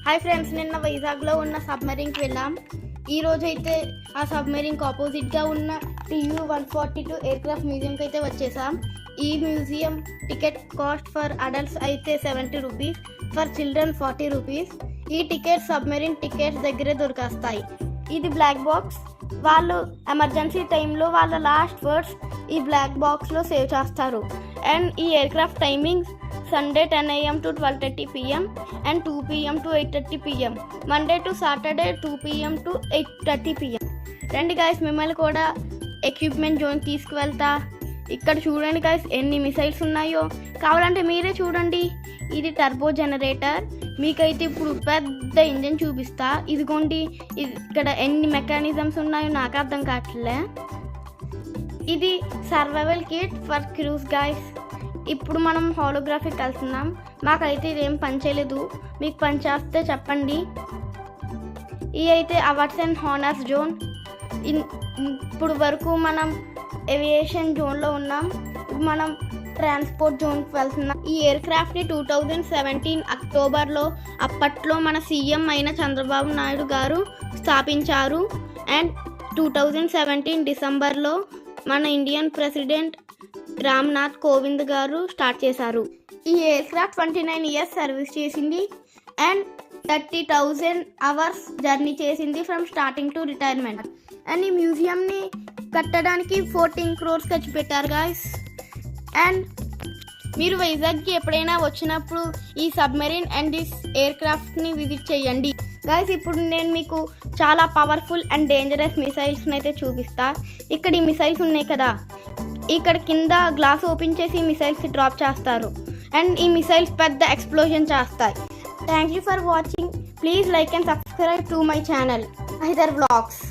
Hi friends, నిన్న వైజాగ్లో ఉన్న సబ్మెరీన్కి వెళ్ళాం. ఈ రోజు అయితే ఆ సబ్మెరీన్కి ఆపోజిట్గా ఉన్న TU-142 ఎయిర్క్రాఫ్ట్ మ్యూజియంకి అయితే వచ్చేసాం. ఈ museum ticket cost for adults అయితే 70 రూపీస్, ఫర్ చిల్డ్రన్ 40 రూపీస్. ఈ టికెట్ సబ్మెరీన్ టికెట్స్ దగ్గరే దొరికేస్తాయి. ఇది బ్లాక్ బాక్స్. వాళ్ళు ఎమర్జెన్సీ టైంలో వాళ్ళ లాస్ట్ వర్డ్స్ ఈ బ్లాక్ బాక్స్లో సేవ్ చేస్తారు. అండ్ ఈ aircraft timings Sunday 10 AM to 12:30 PM and 2 PM to 8:30 PM. Monday to Saturday 2 PM to 8:30 PM. రండి గైస్, మిమ్మల్ని కూడా ఎక్విప్మెంట్ జోన్ తీసుకువెళ్తా. ఇక్కడ చూడండి గైస్ ఎన్ని మిసైల్స్ ఉన్నాయో. కావాలంటే మీరే చూడండి. ఇది టర్బో జనరేటర్. మీకైతే ఇప్పుడు పెద్ద ఇంజన్ చూపిస్తా. ఇదిగోండి, ఇక్కడ ఎన్ని మెకానిజమ్స్ ఉన్నాయో నాకు అర్థం కావట్లే. ఇది సర్వైవల్ కిట్ ఫర్ క్రూస్ గైస్. ఇప్పుడు మనం హోలోగ్రఫీకి వెళ్తున్నాం. మాకైతే ఇదేం పని చేయలేదు. మీకు పని చేస్తే చెప్పండి. ఇవి అయితే అవార్డ్స్ అండ్ హానర్స్ జోన్. ఇప్పుడు వరకు మనం ఏవియేషన్ జోన్లో ఉన్నాం. ఇప్పుడు మనం ట్రాన్స్పోర్ట్ జోన్కి వెళ్తున్నాం. ఈ ఎయిర్క్రాఫ్ట్ని 2017 అక్టోబర్లో అప్పట్లో మన సీఎం అయిన చంద్రబాబు నాయుడు గారు స్థాపించారు. అండ్ 2017 డిసెంబర్లో మన ఇండియన్ ప్రెసిడెంట్ రామ్నాథ్ కోవింద్ గారు స్టార్ట్ చేశారు. ఈ ఎయిర్క్రాఫ్ట్ 29 ఇయర్స్ సర్వీస్ చేసింది అండ్ 30,000 అవర్స్ జర్నీ చేసింది from starting to retirement. And ఈ మ్యూజియంని కట్టడానికి 14 crores ఖర్చు పెట్టారు గాయస్. అండ్ మీరు వైజాగ్కి ఎప్పుడైనా వచ్చినప్పుడు ఈ సబ్మెరీన్ అండ్ దిస్ ఎయిర్క్రాఫ్ట్ని విజిట్ చేయండి గాయస్. ఇప్పుడు నేను మీకు చాలా పవర్ఫుల్ అండ్ డేంజరస్ మిసైల్స్ని అయితే చూపిస్తా. ఇక్కడ ఈ మిసైల్స్ ఉన్నాయి కదా, ఇక్కడ కింద గ్లాస్ ఓపెన్ చేసి ఈ మిసైల్స్ డ్రాప్ చేస్తారు. అండ్ ఈ మిసైల్స్ పెద్ద ఎక్స్ప్లోజన్ చేస్తాయి. Thank you for watching. Please like and subscribe to my channel Hyder vlogs.